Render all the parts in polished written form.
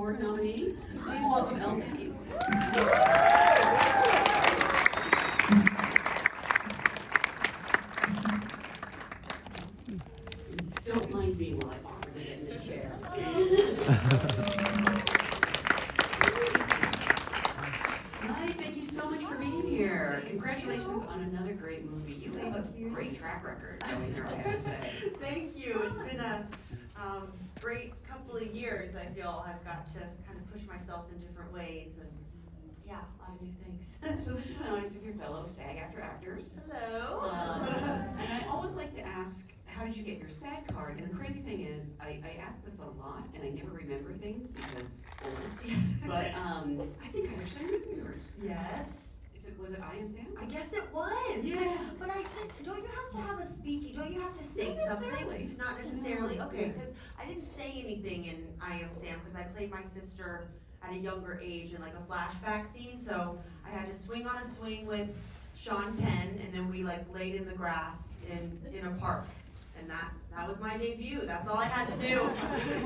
Award nominee. Please welcome Elle Fanning. Don't mind me while I offer to get in the chair. Hi, thank you so much for being here. Congratulations on another great movie. You have a great track record going here, I have to say. Thank you. It's been a great couple of years. I feel I've got to kind of push myself in different ways, and yeah, a lot of new things. So this is an audience of your fellow SAG-AFTRA actors. Hello. And I always like to ask, how did you get your SAG card? And the crazy thing is, I ask this a lot, and I never remember things because old. But I think I actually remember yours. Yes. Was it AMC? I guess it was. Yeah. But I did. Don't you have to have a speaking? Don't you have to say Not something? necessarily. Not necessarily. No. Okay, because I didn't say anything in I Am Sam because I played my sister at a younger age in like a flashback scene. So I had to swing on a swing with Sean Penn, and then we like laid in the grass in a park, and that was my debut. That's all I had to do.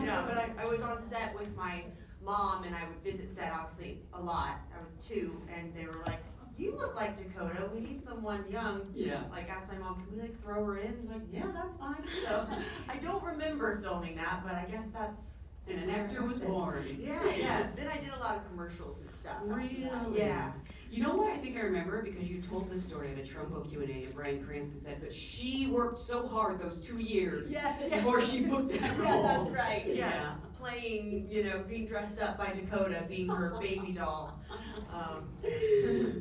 Yeah, but I was on set with my mom, and I would visit set obviously a lot. I was 2, and they were like, "You look like Dakota. We need someone young." Yeah. Like, asked my mom, "Can we like throw her in?" She's like, "Yeah, that's fine." So I don't remember filming that, but I guess that's. And an actor was born. Yeah, yes. Then I did a lot of commercials and stuff. Really? Yeah. You know why I think I remember? Because you told this story at a Trumbo Q&A, and Bryan Cranston said, but she worked so hard those 2 years Yes. before she booked that role. Yeah, that's right. Yeah. Yeah. Playing, being dressed up by Dakota, being her baby doll.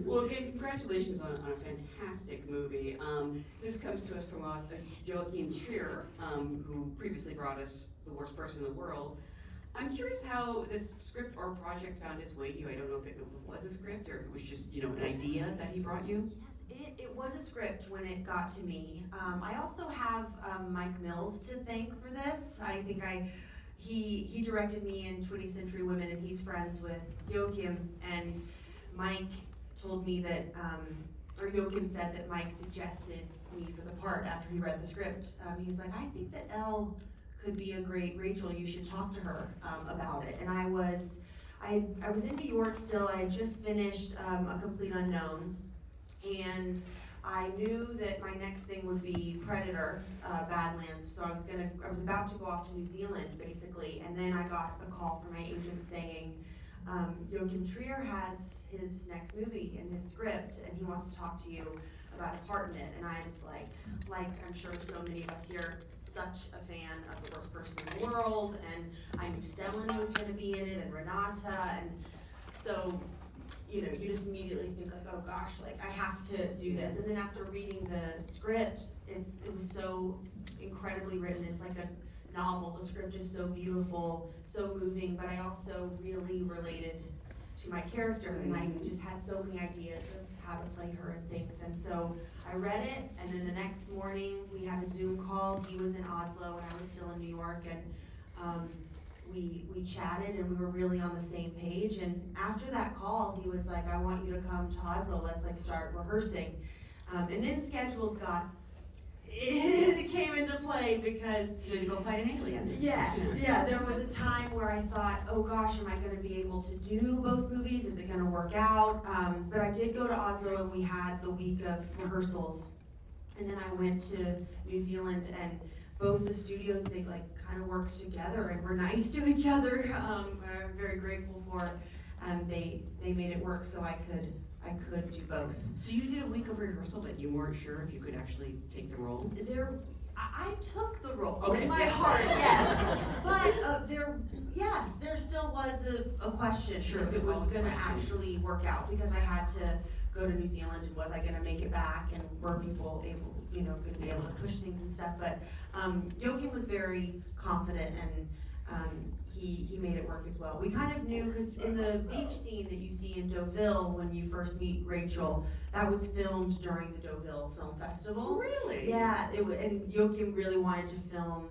Well, again, congratulations on a fantastic movie. This comes to us from Joachim Trier, who previously brought us The Worst Person in the World. I'm curious how this script or project found its way to you. I don't know if it was a script or if it was just, an idea that he brought you. Yes, it was a script when it got to me. I also have Mike Mills to thank for this. I think he directed me in 20th Century Women, and he's friends with Joachim, and Mike told me that, or Joachim said that Mike suggested me for the part after he read the script. He was like, "I think that Elle could be a great Rachel. You should talk to her about it." And I was in New York still. I had just finished A Complete Unknown, and I knew that my next thing would be Predator, Badlands. So I was about to go off to New Zealand basically, and then I got a call from my agent saying, Joachim Trier has his next movie in his script, and he wants to talk to you about a part in it. And I was like I'm sure so many of us here, such a fan of The Worst Person in the World, and I knew Stellan was going to be in it, and Renata, and so you just immediately think like, oh gosh, like I have to do this. And then after reading the script, it was so incredibly written. It's like a novel. The script is so beautiful, so moving, but I also really related to my character, and I just had so many ideas of how to play her and things. And so I read it, and then the next morning we had a Zoom call. He was in Oslo and I was still in New York, and we chatted, and we were really on the same page. And after that call, he was like, "I want you to come to Oslo. Let's like start rehearsing." And then schedules it came into play because You had to go fight an alien. yes, yeah, there was a time where I thought, oh gosh, am I going to be able to do both movies? Is it going to work out? But I did go to Oslo, and we had the week of rehearsals, and then I went to New Zealand, and both the studios, they like kind of worked together and were nice to each other. I'm very grateful for they made it work so I could do both. So you did a week of rehearsal, but you weren't sure if you could actually take the role? I took the role Okay. in my heart, yes. But there still was a question Sure, if it there's was always a going to question. actually work out, because I had to go to New Zealand, and was I going to make it back, and were people going to be able to push things and stuff. But Joachim was very confident, and he made it work as well. We kind of knew, because in the beach scene that you see in Deauville when you first meet Rachel, that was filmed during the Deauville Film Festival. Really? Yeah, and Joachim really wanted to film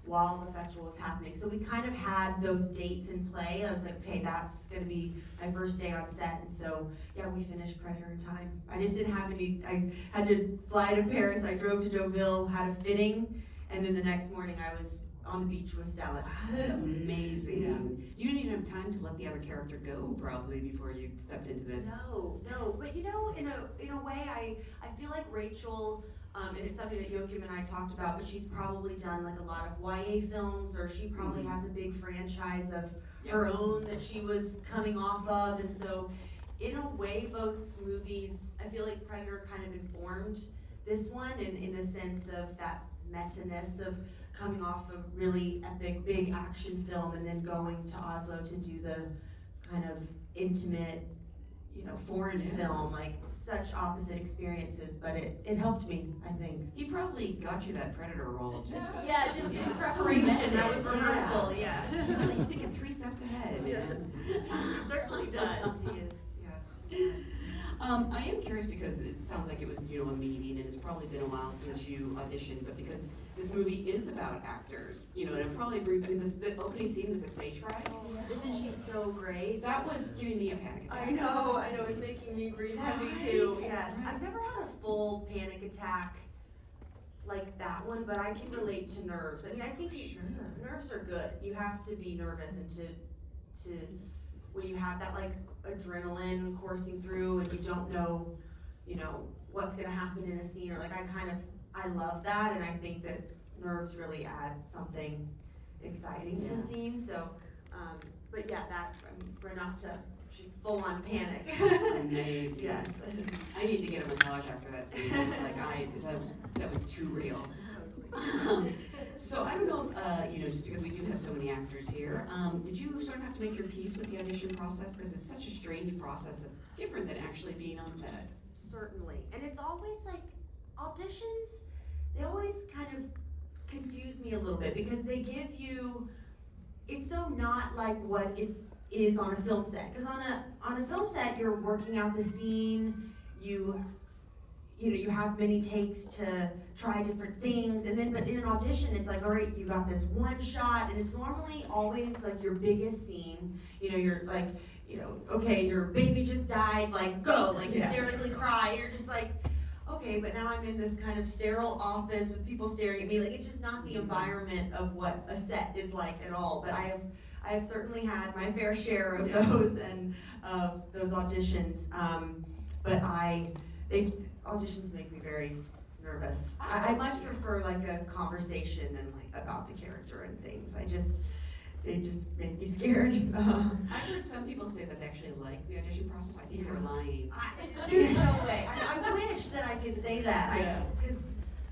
while the festival was happening. So we kind of had those dates in play. I was like, okay, that's gonna be my first day on set. And so, yeah, we finished Predator in time. I just didn't have I had to fly to Paris. I drove to Deauville, had a fitting, and then the next morning I was on the beach with Stellan. That's amazing. Yeah. You didn't even have time time to let the other character go, probably, before you stepped into this. No, but in a way, I feel like Rachel, and it's something that Joachim and I talked about, but she's probably done like a lot of YA films, or she probably has a big franchise of her own that she was coming off of, and so in a way, both movies, I feel like Predator kind of informed this one in the sense of that meta-ness of coming off a really epic, big action film and then going to Oslo to do the kind of intimate, foreign film, like such opposite experiences, but it helped me, I think. He probably got you that Predator role. Just preparation, that was rehearsal, yeah. He's thinking 3 steps ahead. Yes. He certainly does, he is, yes. I am curious because it sounds like it was, a meeting, and it's probably been a while since you auditioned, but because this movie is about actors, and it probably brings, the opening scene with the stage fright. Isn't she so great? That was giving me a panic attack. I know, it's making me breathe heavy too. Yes, I've never had a full panic attack like that one, but I can relate to nerves. I mean, I think nerves are good. You have to be nervous, and to when you have that like adrenaline coursing through and you don't know, what's gonna happen in a scene, or like I love that, and I think that nerves really add something exciting to scenes. So, but yeah, for not to full on panic. Amazing. Yes. I need to get a massage after that scene. It's like that was too real. So I don't know, just because we do have so many actors here, did you sort of have to make your peace with the audition process? Because it's such a strange process that's different than actually being on set. Certainly. And it's always like, auditions, they always kind of confuse me a little bit, because they give you, it's so not like what it is on a film set. Because on a film set, you're working out the scene, you have many takes to try different things, and then, but in an audition, it's like, all right, you got this one shot, and it's normally always like your biggest scene. You're like, okay, your baby just died, like go, like hysterically cry. You're just like, okay, but now I'm in this kind of sterile office with people staring at me. Like, it's just not the environment of what a set is like at all. But I have certainly had my fair share of those and of those auditions. But auditions make me very nervous. I much prefer like a conversation and like about the character and things. They just make me scared. I've heard some people say that they actually like the audition process. I think they're lying. There's no way. I wish that I could say that. Because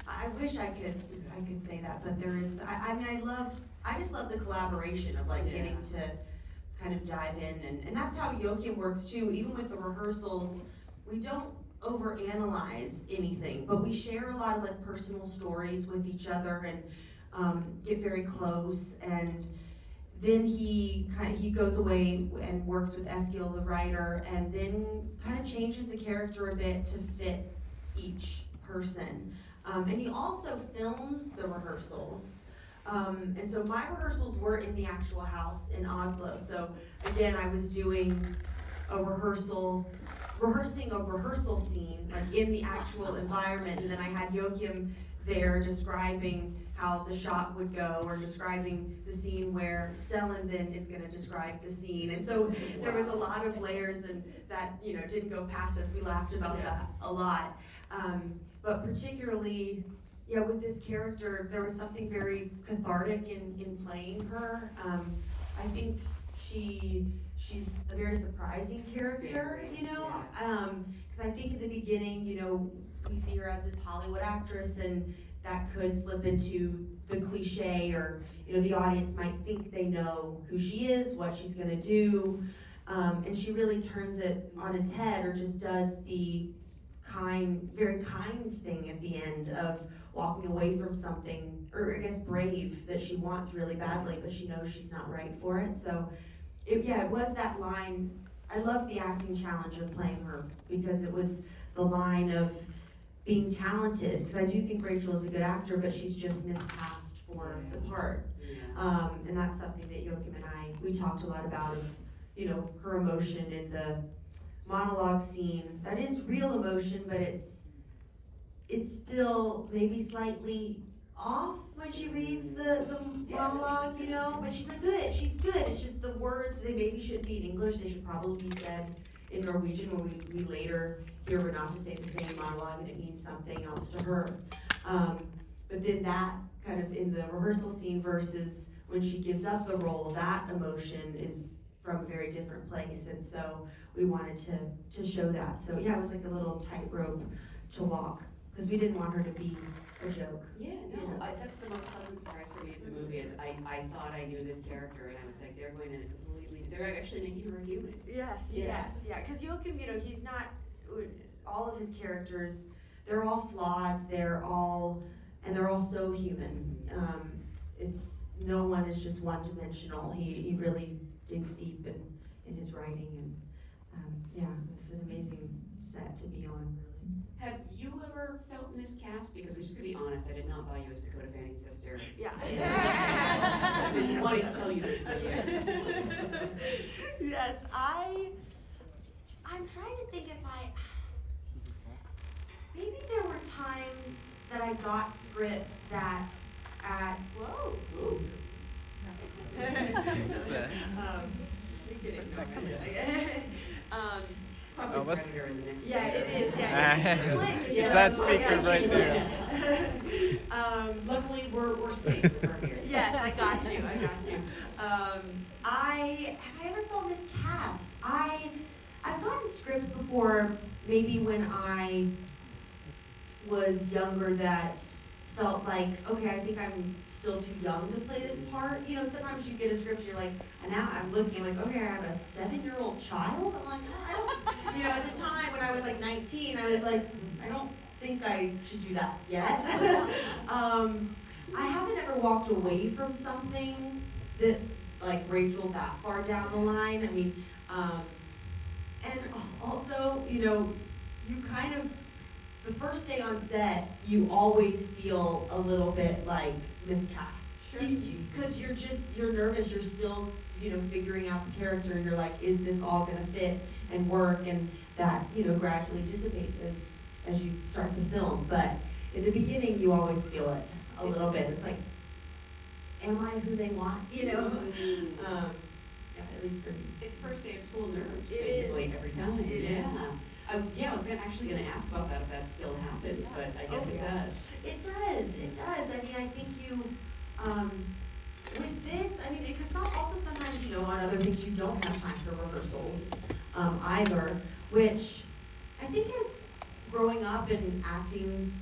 I wish I could say that, but there is. I just love the collaboration of like getting to kind of dive in, and that's how Joachim works too. Even with the rehearsals, we don't overanalyze anything, but we share a lot of like personal stories with each other and get very close. And then he goes away and works with Eskil, the writer, and then kind of changes the character a bit to fit each person. And he also films the rehearsals. And so my rehearsals were in the actual house in Oslo. So again, I was doing rehearsing a rehearsal scene, like in the actual environment, and then I had Joachim there describing how the shot would go, or describing the scene where Stellan then is going to describe the scene. And so there was a lot of layers, and that didn't go past us. We laughed about that a lot. But particularly, with this character, there was something very cathartic in playing her. I think she's a very surprising character, because I think in the beginning, we see her as this Hollywood actress, and that could slip into the cliche, or the audience might think they know who she is, what she's going to do, and she really turns it on its head, or just does the very kind thing at the end of walking away from something, or I guess brave, that she wants really badly, but she knows she's not right for it. So it was that line. I loved the acting challenge of playing her, because it was the line of being talented, because I do think Rachel is a good actor, but she's just miscast for the part. And that's something that Joachim and we talked a lot about, of her emotion in the monologue scene. That is real emotion, but it's still maybe slightly off when she reads the monologue, but she's good. It's just the words, they maybe shouldn't be in English, they should probably be said in Norwegian, when we later hear Renata say the same monologue and it means something else to her. But then that kind of in the rehearsal scene versus when she gives up the role, that emotion is from a very different place, and so we wanted to show that. So yeah, it was like a little tightrope to walk, because we didn't want her to be a joke. Yeah, no, that's the most pleasant surprise for me of the movie is I thought I knew this character, and I was like, they're going to they're actually making her human. Yes, yeah, because Joachim, he's not, all of his characters, they're all flawed, they're all so human. No one is just one-dimensional. He really digs deep in his writing, and yeah, it was an amazing set to be on, really. Have you ever felt miscast? Because I'm just gonna be honest, I did not buy you as Dakota Fanning's sister. Yeah. I've been wanting to tell you this for years. Yes, I'm trying to think maybe there were times that I got scripts that whoa. Ooh. Probably Predator in the next yeah, year. it is. Yeah, it's that speaker right there. Luckily, we're safe with her here. Yes, I got you. Have I ever felt miscast? I've gotten scripts before, maybe when I was younger, that felt like, okay, I think I'm still too young to play this part. Sometimes you get a script and you're like, and now I'm looking, I'm like, okay, I have a 7-year-old child? I'm like, I don't, at the time when I was like 19, I was like, I don't think I should do that yet. I haven't ever walked away from something that, like Rachel, that far down the line. I mean, and also, you kind of, the first day on set, you always feel a little bit like miscast. Sure. Because you're nervous, you're still, figuring out the character, and you're like, is this all gonna fit and work? And that, gradually dissipates as you start the film. But in the beginning, you always feel it a little bit. It's like, am I who they want? Yeah, at least for me. It's first day of school nerves, It basically, is. every time. It yeah. is. I was actually going to ask about that if that still happens, but I guess it does. It does. I mean, I think with this, because also sometimes, on other things you don't have time for rehearsals either, which I think as growing up and acting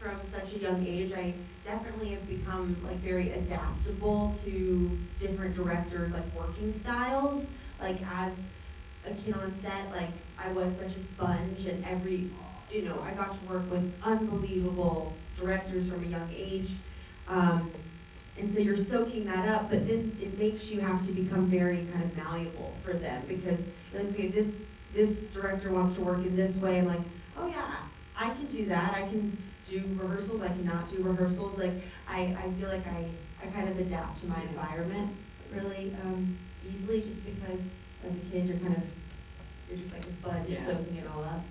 from such a young age, I definitely have become like very adaptable to different directors' like working styles. Like as a kid on set, like I was such a sponge, and I got to work with unbelievable directors from a young age. And so you're soaking that up, but then it makes you have to become very kind of malleable for them, because like, okay, this director wants to work in this way. I'm like, oh yeah, I can do that. I can do rehearsals. I cannot do rehearsals. Like I feel like I kind of adapt to my environment really easily, just because as a kid you're just like a sponge, soaking it all up.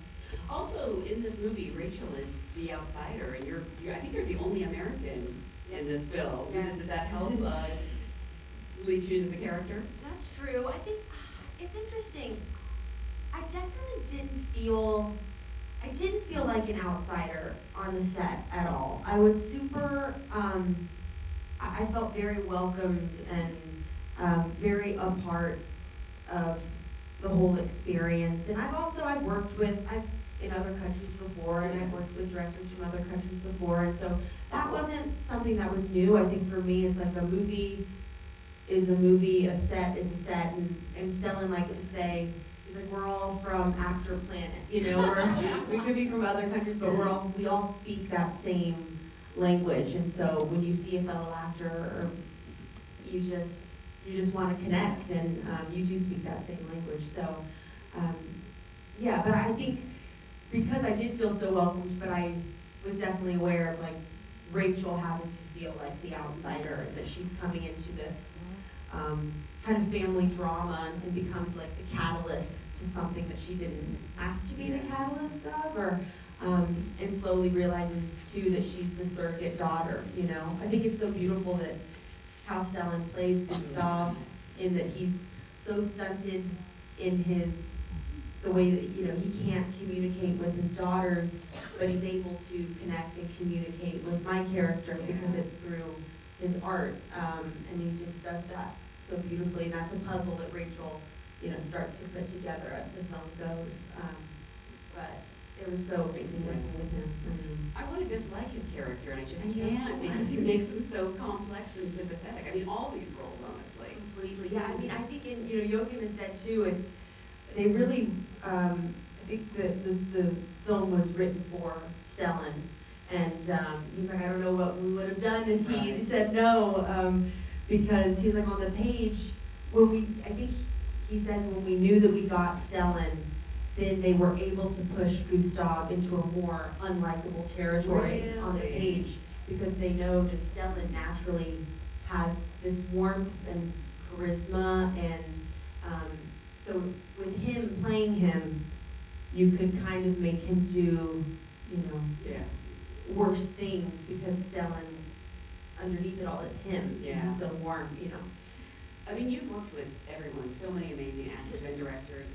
Also, in this movie, Rachel is the outsider, and I think you're the only American in this film. Yes. Did that help lead you into the character? That's true. I think it's interesting. I definitely didn't feel like an outsider on the set at all. I was super, I felt very welcomed and very a part of the whole experience. And I've worked in other countries before, and I've worked with directors from other countries before, and so that wasn't something that was new. I think for me, it's like a movie is a movie, a set is a set, and Stellan likes to say, he's like, we're all from Actor Planet, we could be from other countries, but we all speak that same language, and so when you see a fellow actor, you just want to connect, and you do speak that same language. So, yeah, but I think because I did feel so welcomed, but I was definitely aware of like Rachel having to feel like the outsider, that she's coming into this kind of family drama and becomes like the catalyst to something that she didn't ask to be the catalyst of, and slowly realizes too that she's the surrogate daughter. I think it's so beautiful that how Stellan plays Gustav, in that he's so stunted in the way that, he can't communicate with his daughters, but he's able to connect and communicate with my character because it's through his art, and he just does that so beautifully, and that's a puzzle that Rachel, starts to put together as the film goes, but it was so amazing working with him. I want to dislike his character, and I just can't, because he makes him so complex and sympathetic. I mean, all these roles, honestly. Completely, yeah. I mean, I think Joachim has said too. They really. I think the film was written for Stellan, and he's like, I don't know what we would have done if he said no, because he was like on the page I think he says when we knew that we got Stellan, then they were able to push Gustav into a more unlikable territory on the page, because they know just Stellan naturally has this warmth and charisma, and so with him playing him, you could kind of make him do, worse things, because Stellan, underneath it all, it's him. Yeah. He's so warm, I mean, you've worked with everyone, so many amazing actors and directors.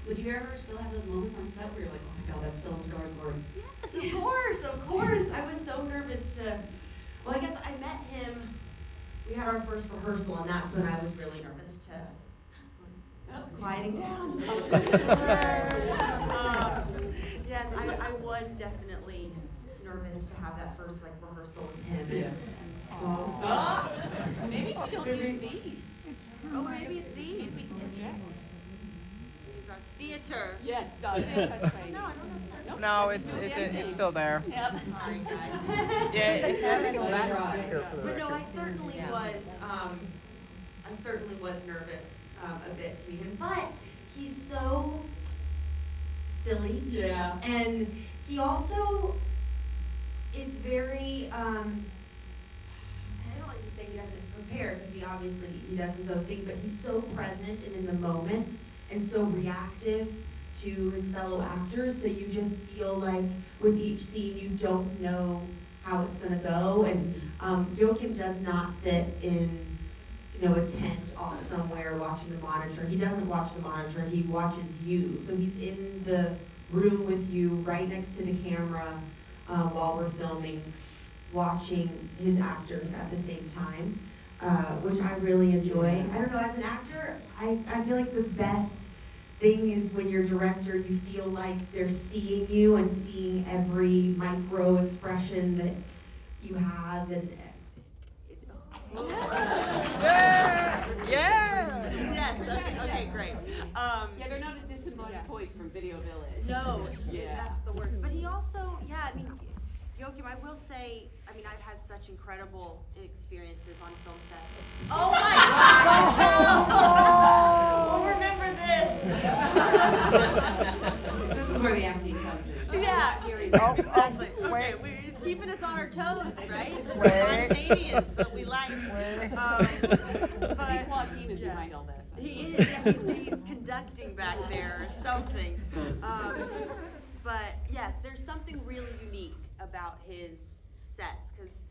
Would you ever still have those moments on set where you're like, oh my God, that's so Skarsgård? Yes, of course. I was so nervous I guess I met him, we had our first rehearsal, and that's when I was really nervous to, it's quieting down. Yes, I was definitely nervous to have that first rehearsal with him. Maybe you don't use these. Oh, maybe it's these. These are theater. Yes, no, I don't know. No, it's still there. Yep. Sorry, guys. But no, I certainly was nervous a bit to meet him. But he's so silly. Yeah. And he also is very, I don't like to say he doesn't prepare, because he does his own thing, but he's so present and in the moment and so reactive to his fellow actors, so you just feel like with each scene you don't know how it's going to go. And Joachim does not sit in a tent off somewhere watching the monitor. He doesn't watch the monitor, he watches you. So he's in the room with you, right next to the camera, while we're filming, watching his actors at the same time, which I really enjoy. I don't know, as an actor, I feel like the best thing is when you're a director, you feel like they're seeing you and seeing every micro expression that you have, and Yes, okay, great. Yeah, they're not as disembodied toys from Video Village. No, that's the word. But he also, Joachim, I will say, I've had such incredible experiences on film set. Oh my God! We'll remember this. This is where the acting comes in. Yeah. Exactly. Okay, he's keeping us on our toes, right? Wait. Spontaneous, that we like. I think Joachim is behind all this. He is, yeah, he's conducting back there or something. But yes, there's something really unique about his sets, because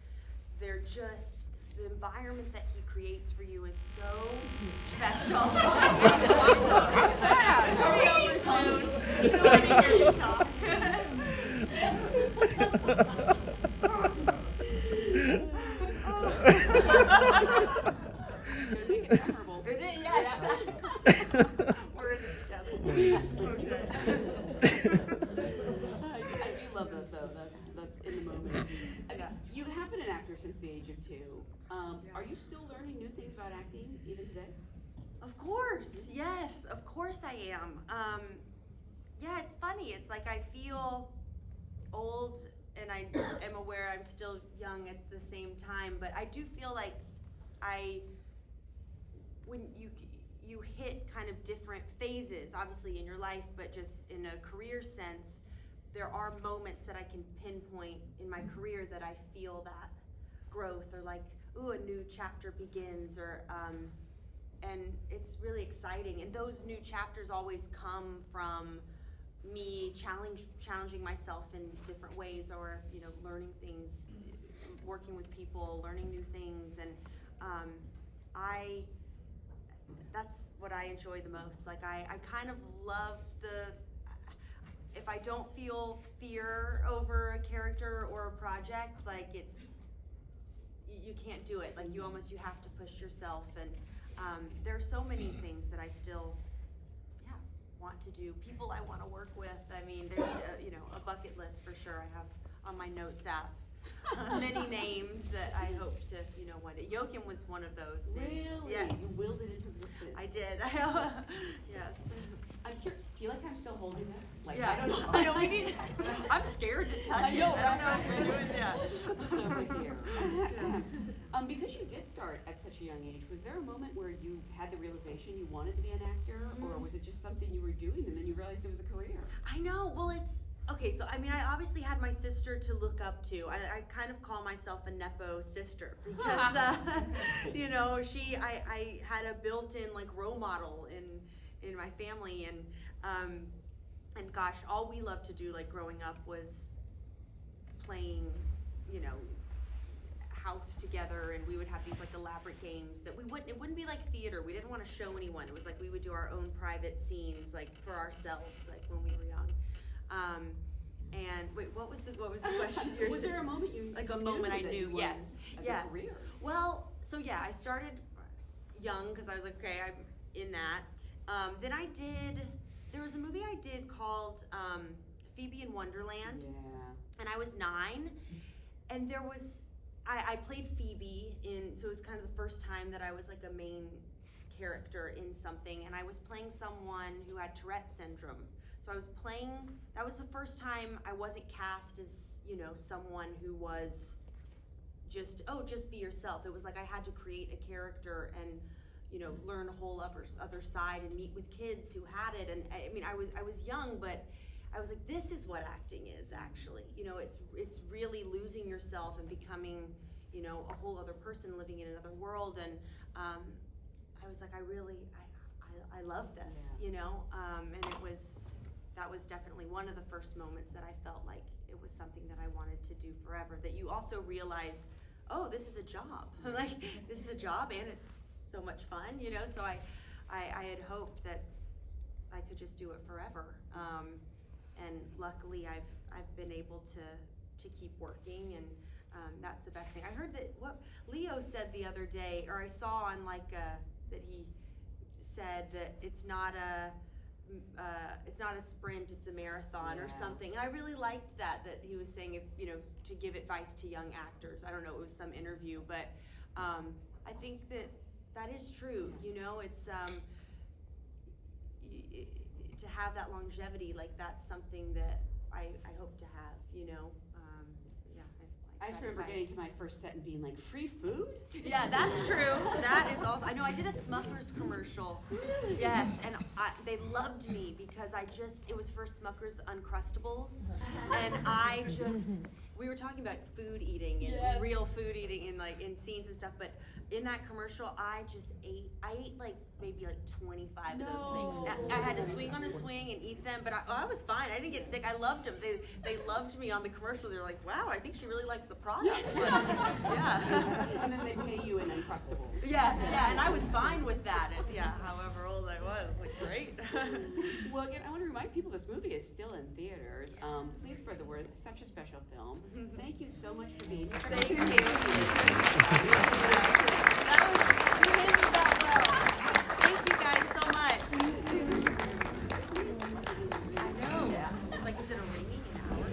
they're just, the environment that he creates for you is so special. Hurry over soon. You don't want to hear me talk. We're in it together. I do love that though. That's in the moment. You have been an actor since the age of 2. Are you still learning new things about acting even today? Of course, yes, of course I am. Yeah, it's funny. It's like I feel old, and I am aware I'm still young at the same time. But I do feel like when you hit kind of different phases, obviously in your life, but just in a career sense, there are moments that I can pinpoint in my career that I feel that growth, or like, ooh, a new chapter begins, or and it's really exciting. And those new chapters always come from me challenging myself in different ways, or learning things, working with people, learning new things. And that's what I enjoy the most. Like I kind of love if I don't feel fear over a character or a project, like you can't do it. Like you have to push yourself, and there are so many things that I still, want to do. People I want to work with. I mean, there's a bucket list for sure. I have on my notes app many names that I hope to one day. Joachim was one of those names. Really? Yes. You willed it into existence. I did. Yes. I'm curious, do you like how I'm still holding this? Like, Yeah. I don't know. I know, we need, I'm scared to touch I know, it. I don't know if we're doing that. So right there. Because you did start at such a young age, was there a moment where you had the realization you wanted to be an actor, or was it just something you were doing and then you realized it was a career? I know. Well, okay, so I mean, I obviously had my sister to look up to. I kind of call myself a Nepo sister because, I had a built-in like role model in my family, and gosh, all we loved to do like growing up was playing, house together, and we would have these like elaborate games that it wouldn't be like theater. We didn't want to show anyone. It was like we would do our own private scenes like for ourselves, like when we were young. And wait, what was the question here? Was there a moment you like a moment I knew? Yes, as yes. a career? Well, so yeah, I started young because I was like, okay, I'm in that. Then there was a movie I did called Phoebe in Wonderland, and I was 9, and I played Phoebe so it was kind of the first time that I was like a main character in something, and I was playing someone who had Tourette's syndrome. So that was the first time I wasn't cast as, someone who was just be yourself. It was like I had to create a character and, learn a whole other side and meet with kids who had it. And I mean, I was young, but I was like, this is what acting is actually. It's really losing yourself and becoming, a whole other person living in another world. And I was like, I love this, and that was definitely one of the first moments that I felt like it was something that I wanted to do forever. That you also realize, oh, this is a job. Like, this is a job and it's so much fun, so I had hoped that I could just do it forever. And luckily I've been able to keep working, and that's the best thing. I heard that what Leo said the other day, or I saw on that he said that it's not a sprint, it's a marathon or something. And I really liked that he was saying to give advice to young actors. I don't know, it was some interview, but I think that is true. It's to have that longevity, like that's something that I hope to have. I just remember getting to my first set and being like, free food? Yeah, that's true. That is also, I know I did a Smucker's commercial. Yes, and they loved me because it was for Smucker's Uncrustables. And we were talking about food eating and real food eating in scenes and stuff, but in that commercial, I ate like maybe like 25 of those things. I had to swing on a swing and eat them, but I was fine. I didn't get sick. I loved them. They loved me on the commercial. They were like, wow, I think she really likes the product. Yeah. And then they pay you in Uncrustables. Yes, yeah, and I was fine with that. However old I was, like, great. Well, again, I want to remind people this movie is still in theaters. Please spread the word. It's such a special film. Thank you so much for being here. Thank you. You handled that well. Thank you guys so much. I know. Yeah. It's like, is it a ringing hour?